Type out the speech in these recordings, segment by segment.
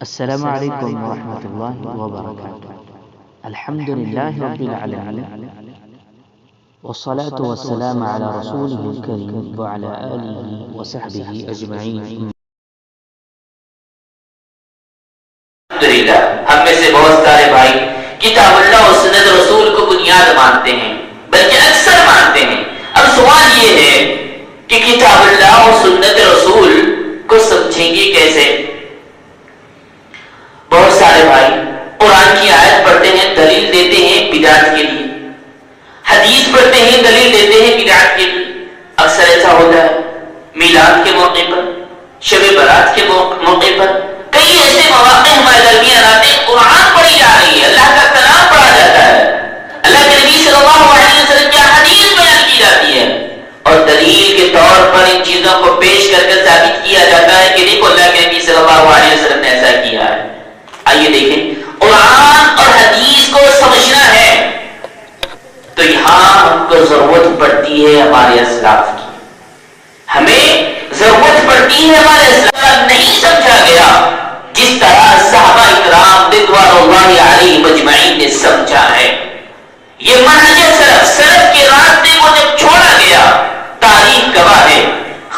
السلام علیکم ورحمۃ اللہ وبرکاتہ۔ الحمد للہ رب العالمین والصلاة والسلام علی رسولہ الکریم وعلی آلہ وصحبہ اجمعین۔ الحمدللہ ہم میں سے بہت سارے بھائی کتاب اللہ اور سنت رسول کو بنیاد مانتے ہیں، بلکہ اکثر مانتے ہیں۔ اب سوال یہ ہے کہ کتاب اللہ اور سنت رسول کو سمجھیں گے کیسے؟ بہت سارے بھائی قرآن کی آیت پڑھتے ہیں، دلیل دیتے ہیں بدعت کے لیے، حدیث پڑھتے ہیں، دلیل دیتے ہیں بدعت کے لیے۔ اکثر ایسا ہوتا ہے میلاد کے موقع پر، شب برات کے موقع پر، کئی ایسے مواقع ہمارے درمیان آتے ہیں، قرآن پڑھی جا رہی ہے، اللہ کا کلام پڑھا جاتا ہے، اللہ کے نبی صلی اللہ علیہ وسلم کی حدیث بیان کی جاتی ہے، اور دلیل کے طور پر ان چیزوں کو پیش کر کے ثابت کیا جاتا ہے کہ دیکھو اللہ کے نبی صلی اللہ علیہ وسلم نے ایسا کیا ہے۔ آئیے دیکھیں، قرآن اور حدیث کو سمجھنا ہے تو یہاں ہم کو ضرورت پڑتی ہے ہمارے اسلاف کی، ہمیں ضرورت پڑتی ہے ہمارے اسلاف نہیں سمجھا گیا جس طرح صحابہ اکرام رضوان اللہ علیہم اجمعین نے سمجھا ہے۔ یہ منہج سلف کے راستے کو جب چھوڑا گیا، تاریخ گواہ ہے،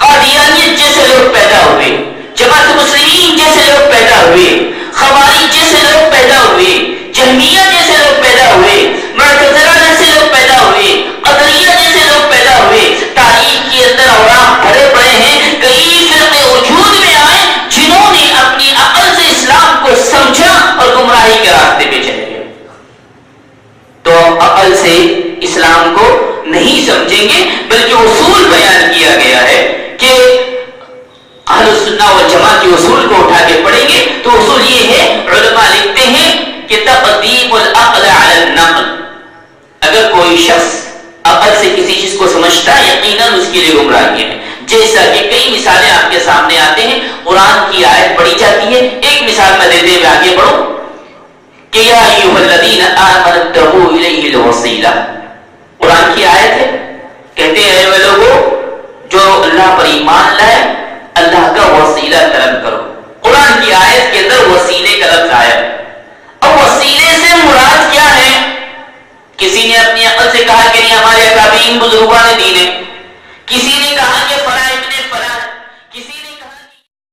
قادیانیت جیسے لوگ پیدا ہوئے، جماعت مسلمین جیسے لوگ پیدا ہوئے، خوارج جیسے لوگ پیدا ہوئے، جہمیہ جیسے لوگ پیدا ہوئے، معتزلہ جیسے لوگ پیدا ہوئے، قدریہ جیسے لوگ پیدا ہوئے، تاریخ کے اندر اوراق بھرے پڑے ہیں، کئی فرقے وجود میں آئے جنہوں نے اپنی عقل سے اسلام کو سمجھا اور گمراہی کے راستے پہ چلے گئے۔ تو عقل سے اسلام کو نہیں سمجھیں گے، بلکہ اصول بیان کیا گیا ہے کہ اہل السنہ والجماعت کے اصول کو اٹھا کے پڑھیں گے تو اصول یہ ہے، علماء لکھتے ہیں کہ تقدیم العقل علی النقل۔ اگر کوئی شخص عقل سے کسی چیز کو سمجھتا ہے، یقیناً اس کے لیے گمراہی ہے۔ جیسا کہ کئی مثالیں آپ کے سامنے آتے ہیں، قرآن کی آیت پڑھی جاتی ہے، ایک مثال میں دیتے ہوئے آگے بڑھو کہ یا ایھا الذین آمنوا ابتغوا الیہ الوسیلہ۔ قرآن کی آیت ہے، کہتے ہیں اے لوگوں جو اللہ پر ایمان لائے، اللہ کا وسیلہ طلب کرو۔ قرآن کی آیت کے اندر وسیلے کا لفظ آیا۔ اب وسیلے سے مراد کیا ہے؟ کسی نے اپنی عقل سے کہا کہ نہیں ہمارے اکابرین بزرگان دین ہیں،